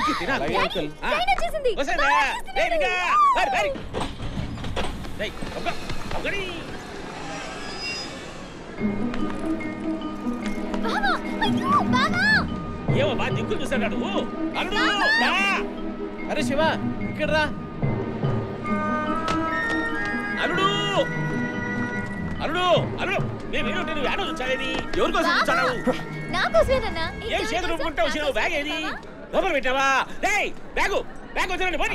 ఊరికి తినాలి అంకుల్. ఏమో బా దిక్కులు చూస్తాడు. అరే శివ ఇక్కడ రా. అల్లుడు అల్లుడు అల్లుడు నేను నువ్వు ఆడో చూచావేది? ఎవరి కోసం చూచావు? ఏం చేతులు ఊపుకుంటావు? వచ్చినావు బ్యాగ్ ఏది? లోపల పెట్టావా? బ్యాగు బ్యాగ్ వచ్చినండి పోనీ.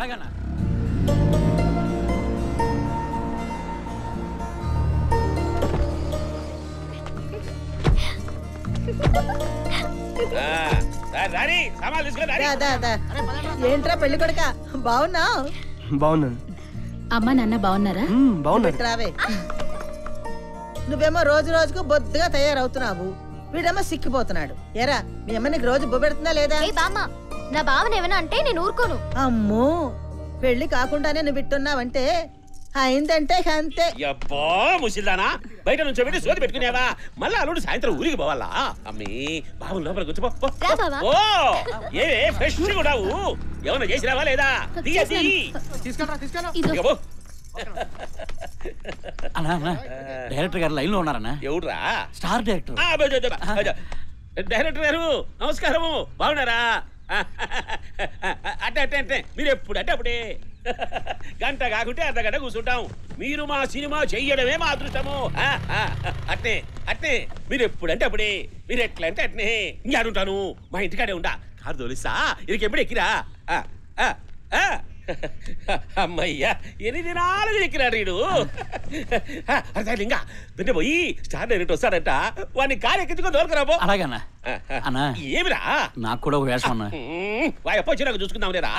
ఏంట్రా పెళ్లి కొడుక బాగున్నావు? బాగున్నాను. అమ్మా నాన్న బాగున్నారా? బాగున్నారు. రావే. నువ్వేమో రోజు రోజుకు బొద్దుగా తయారవుతున్నావు, వీడేమో సిక్కిపోతున్నాడు. ఎరా మీ అమ్మ నీకు రోజు బొబ్బెడుతుందా లేదా? నా భావన ఏమైనా అంటే నేను ఊరుకోను. అమ్మో పెళ్లి కాకుండానే నువ్వు విట్టున్నావంటే అయిందంటే అంతే. అబ్బా ముసిల్దానా, బయట నుంచి పెట్టి సోది పెట్టుకునేవా? మళ్ళా అల్లుడు సాయంత్రం ఊరికి పోవాలా? అమ్మి బాబు లోపల కూర్చోపో. ఓ ఏవే ఫ్రెష్ కూడావు, ఏమన్నా చేసిరావా లేదా? డైరెక్టర్ గారు లైన్ లో ఉన్నారన్నా. ఎవడురా? Star director. డైరెక్టర్ గారు నమస్కారము, బాగున్నారా? అంటే అంటే అంటే మీరు ఎప్పుడు అంటే అప్పుడే గంట కాకుంటే అర్ధ గంట కూర్చుంటాం. మీరు మా సినిమా చెయ్యడమే మా అదృష్టము. అట్నే అట్నే మీరు ఎప్పుడంటే అప్పుడే, మీరు ఎట్లా అంటే అట్నే. ఇంకాడుంటాను, మా ఇంటికాడే ఉంటా. కారు తోలిస్తా, ఇది ఎప్పుడు ఎక్కిరా? అమ్మయ్యా ఎన్ని దినాలు ఎక్కిరాడు వీడు. అర్థం ఇంకా బిడ్డ పోయి స్టార్ డైరెక్ట్ వస్తాడంట, వాడిని కారు ఎక్కించుకొని దొరకరాబో. అలాగన్నా అన్నా. ఏమిరా? నాకు కూడా ఒక వేషం అన్నా. వాయప్ప వచ్చినాక చూసుకుందాం లేరా?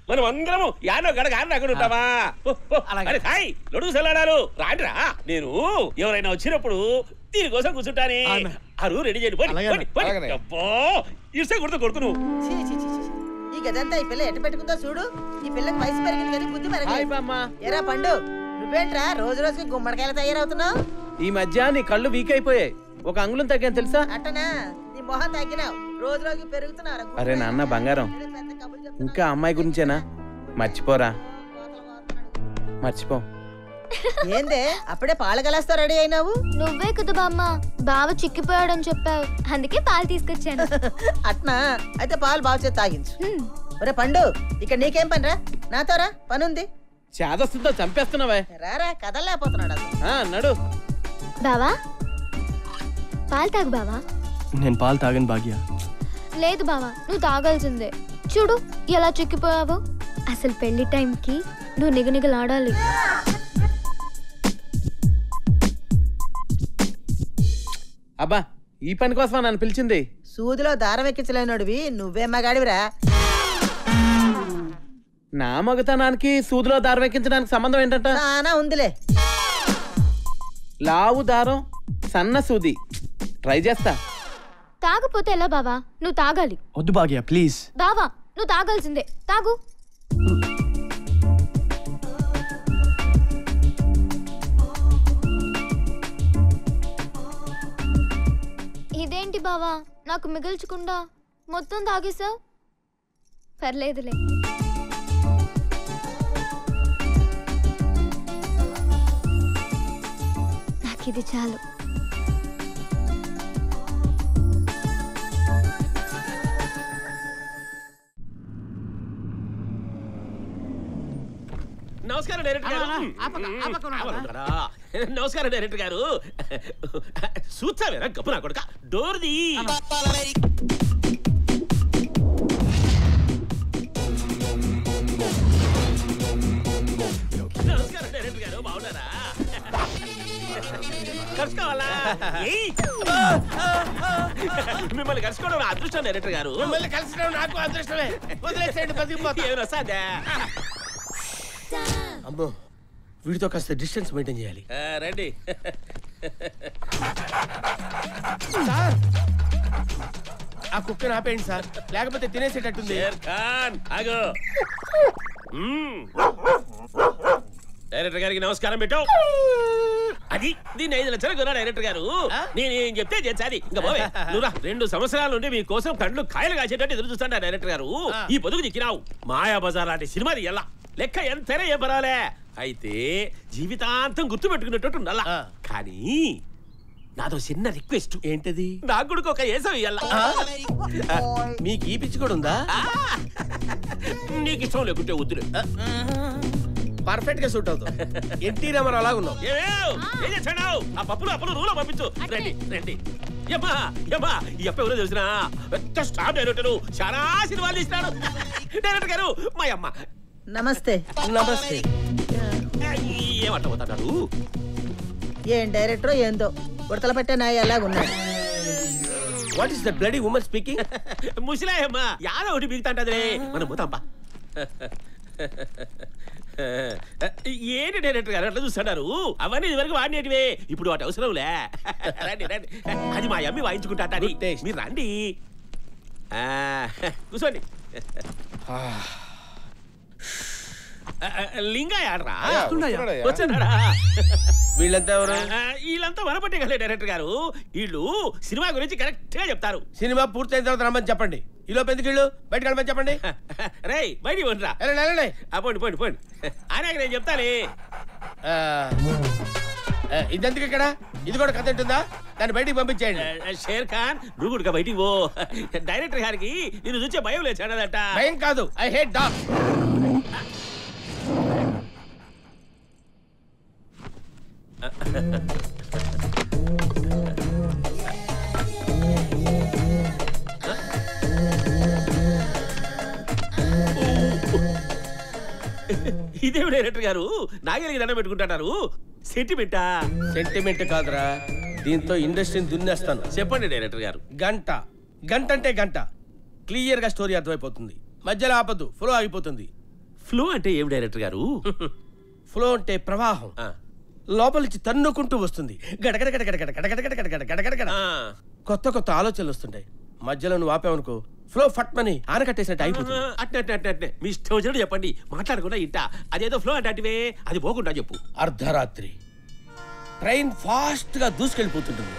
మనం అందరము యానో గడగ అక్కడ ఉంటామా? హాయ్ లొడుగు సలాడాలు రాండిరా. నేను ఎవరైనా వచ్చినప్పుడు దీనికోసం కూర్చుంటానే. అరు రెడీ చేయండి. ఇస్తే కొడుతూ కొడుకును. ఈ గదంతా ఈ పిల్ల ఎట్ట పెట్టుకుందో చూడు. ఈ పిల్లకి వయసు పెరిగింది కానీ బుద్ధి పెరగలేదు. ఎరా పండు, నువ్వేంట్రా రోజు రోజుకి గుమ్మడికాయలు తయారవుతున్నావు? ఈ మధ్య నీ కళ్ళు వీక్ అయిపోయాయి, ఒక అంగుళం తగ్గాను తెలుసా? అట్టనా? నీ మొహం తగ్గినావు, రోజు రోజుకి పెరుగుతున్నావు. అరే నాన్న బంగారం, ఇంకా అమ్మాయి గురించేనా? మర్చిపోరా, మర్చిపో. ఏందే అప్పుడే పాలు కలాస్తా రెడీ అయినావు? నువ్వే కదా బామ్మ బావ చిక్కిపోయాడని చెప్పావు, అందుకే పాలు తీసుకొచ్చాను. అట్నా? అయితే పాలు బాగా చేసి తాగించు. ఒరే పండు, ఇక్కడ నీకేం పని రా? నాతో రా, పనుంది. చేదస్తుందో చంపేస్తున్నావే. రారా, కదలలేకపోతున్నాడు అసలు. నడు. బావా పాలు తాగు బావా. నేను పాలు తాగను భాగ్య. లేదు బావా, నువ్వు తాగాల్సిందే. చూడు ఎలా చిక్కిపోయావు. అసలు పెళ్లి టైంకి నువ్వు నిగనిగలాడాలి. అబ్బా ఈ పని కోసమా నన్ను పిలిచింది? సూదిలో దారం ఎక్కించలేనోడివి నువ్వే మగాడివిరా. నా మగతనానికి సూదిలో దారం ఎక్కించడానికి సంబంధం ఏంటంట? నానా ఉందిలే. లావు దారం, సన్న సూది, ట్రై చేస్తా. తాగపోతే ఎలా బావా? నువ్వు తాగాలి. వద్దు భాగ్య ప్లీజ్. బావా నువ్వు తాగాల్సిందే, తాగు. ఇదేంటి బావా, నాకు మిగిల్చకుండా మొత్తం తాగేసావు? పర్లేదులే. నాకిది చాలు. నమస్కారం డైరెక్టర్ గారు. నమస్కారం డైరెక్టర్ గారు. చూస్తావేరా గప్పు నా కొడుక, డోర్ది. నమస్కారం డైరెక్టర్ గారు, బాగున్నారా? కలుసుకోవాలా? మిమ్మల్ని కలుసుకోవడం నా అదృష్టం డైరెక్టర్ గారు. మిమ్మల్ని కలిసడం నాకు అదృష్టమే. వదిలేసేయండి, బతికిపోతా. ఏమైనా సాధ్యా? అమ్మో, వీడితో కాస్త డిస్టెన్స్ మెయింటైన్ చేయాలి. రండి. సార్ ఆ కుక్కను ఆపేయండి సార్, లేకపోతే తినేసేటట్టుంది. డైరెక్టర్ గారికి నమస్కారం పెట్టావు. అది దీన్ని 5 లక్షలు కొన్నా డైరెక్టర్ గారు. నేనేం చెప్తే చేసాది ఇంకా పోవే. నువ్వురా 2 సంవత్సరాల నుండి మీకోసం కళ్ళు కాయలు కాసేటట్టు ఎదురు చూస్తాను డైరెక్టర్ గారు. ఈ పొదుగు చిక్కినావు. మాయా బజార్ లాంటి సినిమాది ఎలా లెక్క ఎంతైనా ఏం పర్వాలే. అయితే జీవితాంతం గుర్తు పెట్టుకునేటట్టు ఉండాల. కానీ నాదో చిన్న రిక్వెస్ట్. ఏంటది? నాకు కూడా ఒక ఏసం ఇయ్యాల. మీకు ఈ పిచ్చి కూడా ఉందా? నీకు ఇష్టం లేకుంటే వద్దులే. పర్ఫెక్ట్ గా సూట్ అవుతుంది. ఎన్టీ రామారావు అలాగ ఉన్నావు. ఏం చేశాడు? ఆ పప్పులు అప్పులు రూలో పంపించు. రండి రండి. యమ్మా యమ్మా ఈ అప్ప ఎవరో తెలిసిన పెద్ద స్టార్ డైరెక్టర్, చాలా సినిమాలు తీస్తాడు. డైరెక్టర్ గారు మా అమ్మ. నమస్తే. నమస్తే. ఏమంటారు? ఏం డైరెక్టర్ ఏందో ఉడతల పెట్టే నాయ అలాగున్నాడు. What is that bloody woman speaking? ముసిలాయమ్మ యాదో ఒకటి బిగుతాంటదిలే. మనం పోతాంపా. ఏంటి డైరెక్టర్ గారు అట్లా చూస్తున్నారు? అవన్నీ ఇదివరకు వాడినేటివే, ఇప్పుడు వాటి అవసరంలే. రండి రండి. అది మా అమ్మి వాయించుకుంటా. మీరు రండి, కూర్చోండి. లింగయ్య ఆడరా వచ్చాడా? వీళ్ళంతా ఎవరు? వీళ్ళంతా వనపట్టే కదా డైరెక్టర్ గారు. వీళ్ళు సినిమా గురించి కరెక్ట్ గా చెప్తారు. సినిమా పూర్తయిన తర్వాత రమ్మని చెప్పండి. ఈలోపు ఎందుకు వీళ్ళు బయటకు వెళ్ళమని చెప్పండి. రే బయటికి పోండిరా. పోండి పోండి పోండి. ఆయన నేను చెప్తాలే. ఇదెందుకు ఇక్కడ? ఇది కూడా కథ ఉంటుందా? దాన్ని బయటికి పంపించేయండి. షేర్ ఖాన్ నువ్వు కూడా బయటికి పో. డైరెక్టర్ గారికి నేను చూసే భయం లేదు చాడదట. భయం కాదు, ఐ హేట్ డాగ్. ఇదేమి డైరెక్టర్ గారు నాగలికి దండం పెట్టుకుంటారు? సెంటిమెంటా? సెంటిమెంట్ కాదురా, దీంతో ఇండస్ట్రీని దున్నేస్తాను. చెప్పండి డైరెక్టర్ గారు. గంట గంట అంటే గంట క్లియర్ గా స్టోరీ అర్థమైపోతుంది. మధ్యలో ఆపద్దు, ఫ్లో ఆగిపోతుంది. ఫ్లో అంటే ఏమి డైరెక్టర్ గారు? ఫ్లో అంటే ప్రవాహం, లోపల నుంచి తన్నుకుంటూ వస్తుంది. గడగడ గడగడ గడగడ గడగడ గడగడ గడగడ. కొత్త కొత్త ఆలోచనలు వస్తుంటాయి. మధ్యలో నువ్వు ఆపావనుకో ఫ్లో ఫట్మని ఆనకట్టేసినట్టు అయిపోతుంది. అట్టే మీ ఇష్టం వచ్చినట్టు చెప్పండి, మాట్లాడకుండా ఇంట. అదేదో ఫ్లో అంటే అది పోకుండా చెప్పు. అర్ధరాత్రి ట్రైన్ ఫాస్ట్ గా దూసుకెళ్ళిపోతుంటుంది.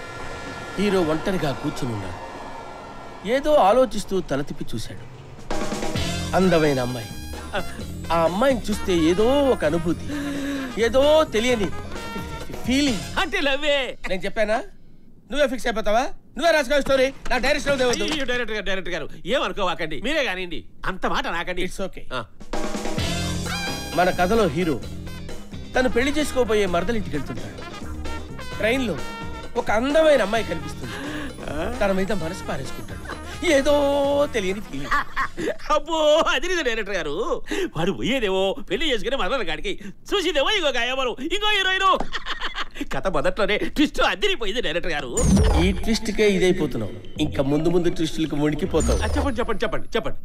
హీరో ఒంటరిగా కూర్చుని ఉన్నాడు. ఏదో ఆలోచిస్తూ తల తిప్పి చూశాడు. అందమైన అమ్మాయి. ఆ అమ్మాయిని చూస్తే ఏదో ఒక అనుభూతి, ఏదో తెలియని ఫీలింగ్. అంటే లవ్వే. నేను చెప్పానా? నువ్వే ఫిక్స్ అయిపోతావా? నువ్వే రాసుకో స్టోరీ. నా డైరెక్షన్ డైరెక్టర్ గారు ఏమనుకోవాకండి, మీరే కానివ్వండి. అంత మాట నాకండి. It's okay. మన కథలో హీరో తను పెళ్లి చేసుకోబోయే మరదలింటికి వెళ్తుంటాడు. ట్రైన్ లో ఒక అందమైన అమ్మాయి కనిపిస్తుంది. తన మీద మనసు పారేసుకుంటాడు. ఏదో తెలియని ఫీలింగ్. అబ్బో అది డైరెక్టర్ గారు. వాడు పోయేదేవో పెళ్లి చేసుకుని మరల కాడికి, చూసేదేవో ఇంకో గాయమరు, ఇంకో హీరోయిన్. కథ మొదట్లోనే ట్విస్ట్ అదిరిపోయింది డైరెక్టర్ గారు. ఈ ట్విస్ట్ కే ఇదైపోతున్నావు. ఇంకా ముందు ముందు ట్విస్టులకు మునిగిపోతావు. చెప్పండి చెప్పండి చెప్పండి చెప్పండి.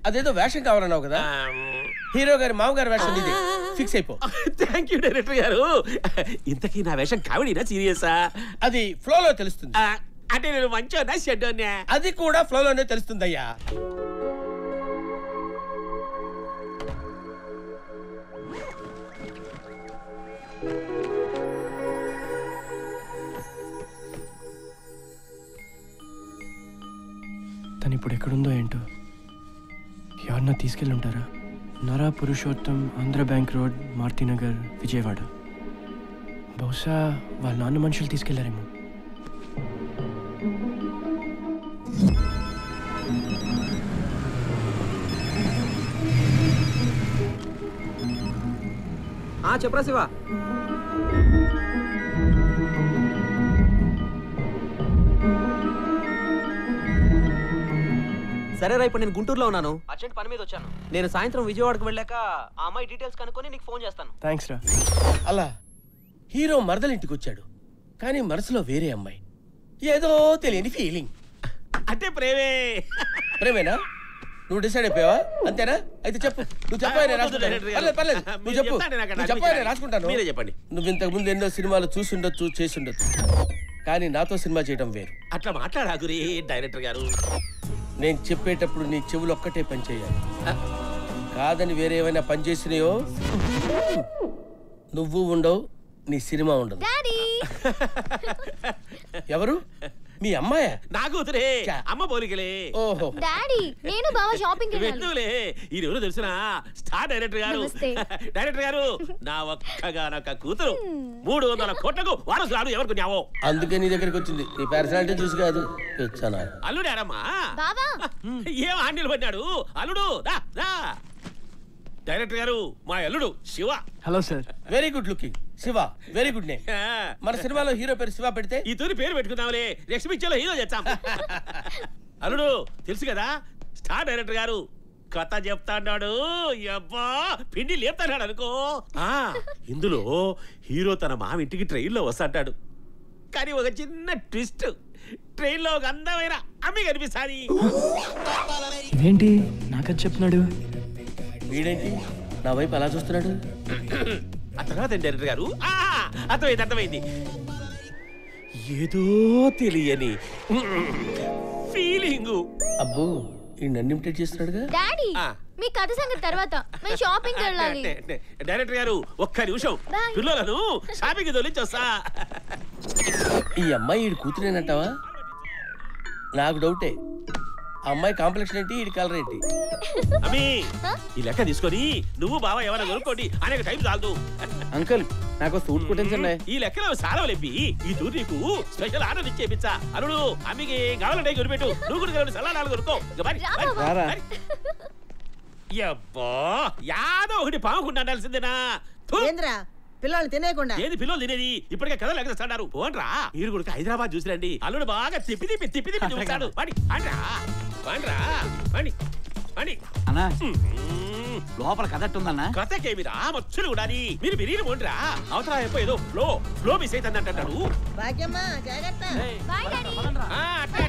అదేదో వేషం కావాలన్నావు కదా, హీరో గారి మామగారి వేషం ఇది. ఫిక్స్ అయిపో. థ్యాంక్ యూ డైరెక్టర్ గారు. ఇంతకీ నా వేషం కామెడీనా సీరియసా? అది ఫ్లోలో తెలుస్తుంది. అంటే నేను మంచోనా చెడ్డోనా? అది కూడా ఫ్లోలోనే తెలుస్తుందయ్యా. తను ఇప్పుడు ఎక్కడుందో ఏంటో. ఎవరన్నా తీసుకెళ్ళి ఉంటారా? నరా పురుషోత్తం, ఆంధ్ర బ్యాంక్ రోడ్, మారుతినగర్, విజయవాడ. బహుశా వాళ్ళ నాన్న మనుషులు తీసుకెళ్లారేమో. చెప్పరా శివ. సరేరా, ఇప్పుడు నేను గుంటూరులో ఉన్నాను. అర్జెంట్ పని మీద వచ్చాను. నేను సాయంత్రం విజయవాడకు వెళ్ళాక ఆ అమ్మాయి డీటెయిల్స్ కనుక్కొని నీకు ఫోన్ చేస్తాను. థ్యాంక్స్ రా. అలా హీరో మరదలింటికి వచ్చాడు. కానీ మనసులో వేరే అమ్మాయి, ఏదో తెలియని ఫీలింగ్. అంటే ప్రేమే. ప్రేమేనా? నువ్వు డిసైడ్ అయిపోయావా? అంతేనా? అయితే చెప్పు. నువ్వు చెప్పానే రాసుకుంటాను. పర్లేదు నువ్వు చెప్పు. నువ్వు చెప్పానే రాసుకుంటాను. మీరే చెప్పండి. నువ్వు ఇంతకు ముందు ఎన్నో సినిమాలు చూసుండొచ్చు, చేసుండొచ్చు, కానీ నాతో సినిమా చేయడం వేరు. అట్లా మాట్లాడాగురి డైరెక్టర్ గారు. నేను చెప్పేటప్పుడు నీ చెవులు ఒక్కటే పని చేయాలి. కాదని వేరే ఏమైనా పని చేసినాయో నువ్వు ఉండవు, నీ సినిమా ఉండదు. డాడీ ఎవరు? మీ అమ్మాయా? నా కూతురే అమ్మ పోలికలే. ఓహో. డాడీ నేను బావ షాపింగ్ కి వెళ్ళాలి. వెళ్తూలే ఈ రోజు తెలిసిన స్టార్ డైరెక్టర్ గారు. నమస్తే. డైరెక్టర్ గారు నా ఒక్కగానొక్క కూతురు 300 కోట్లకు వారసురాలు ఎవరికి న్యావో. అందుకే నీ దగ్గరికి వచ్చింది. నీ పర్సనాలిటీ చూసి కాదు. వచ్చానా? అల్లుడారమ్మా. బావా ఏం ఆండీలు పడ్డాడు అల్లుడు. దా దా. డైరెక్టర్ గారు మా అల్లుడు Shiva. Hello sir. Very good looking. Shiva very good name. మన సినిమాలో హీరో పేరు శివ పెడితే ఈ తూరి పేరు పెట్టుకుందాంలే. నెక్స్ట్ పిక్చర్ లో హీరో చేస్తాం. అల్లుడు తెలుసు కదా స్టార్ డైరెక్టర్ గారు కథ చెప్తాడు. అబ్బా పిండి లేపుతాడు అనుకో. ఇందులో హీరో తన మామ ఇంటికి ట్రైన్లో వస్తాడు. కానీ ఒక చిన్న ట్విస్ట్, ట్రైన్ లో ఒక అందమైన అమ్మి కనిపిస్తాది. ఏంటి నాకది చెప్తున్నాడు? వీడేంటి నా వైపు అలా చూస్తున్నాడు? ఆ తర్వాత డైరెక్టర్ గారు అర్థమైంది. ఏదో తెలియని ఫీలింగ్. అబ్బో ఈ నన్ను ఇమిటేట్ చేస్తున్నాడుగా. డాడీ మీ కథ సంగతి తర్వాత మేము షాపింగ్ కి వెళ్ళాలి. డైరెక్టర్ గారు ఒక్క నిమిషం Bye. పిల్లలను షాపింగ్ తోలించి వస్తా. ఈ అమ్మాయి ఈడు కూతురేనంటావా? నాకు డౌటే. అమ్మాయి కాంప్లెక్షన్ ఏంటి, ఈడి కలర్ ఏంటి? అమ్మి ఈ లెక్క తీసుకొని నువ్వు బావ ఎవరైనా కొనుక్కోండి అనేక టైం చాలదు. అంకుల్ నాకు సూట్ కుట్టించండి. ఈ లెక్కలో సారవలేపి ఈ టూర్ నీకు స్పెషల్ ఆర్డర్ ఇచ్చేపించా. అరుడు అమ్మికి కావాలంటే కొనిపెట్టు. నువ్వు కూడా సలాడాలు కొనుక్కో. ఇక మరి, రా మరి, బావ. మరి. యబ్బో యాదో ఒకటి పాముకుండా ఉండాల్సిందేనా? థు. ఏంద్రా పిల్లల్ని తినేయకుండా ఏది పిల్లలు తినేది? ఇప్పటికే కథలు ఎగరేస్తాడారు. పోన్రా మీరు కూడా హైదరాబాద్ చూసిరండి. అల్లుడు బాగా తిప్పి చూస్తాడు. పడి అండ్రా పండ్రా పని పని. అన్నా లోపల కదట్టు ఉందన్నా. కథకేమిరా మచ్చులు ఉండాలి. మీరు బిర్యానీ పోండిరా. అవతల ఏదో ఫ్లో మిస్ అవుతుంది అంటాడు. భాగ్యమ్మ జాగ్రత్త. Bye daddy. అట్టే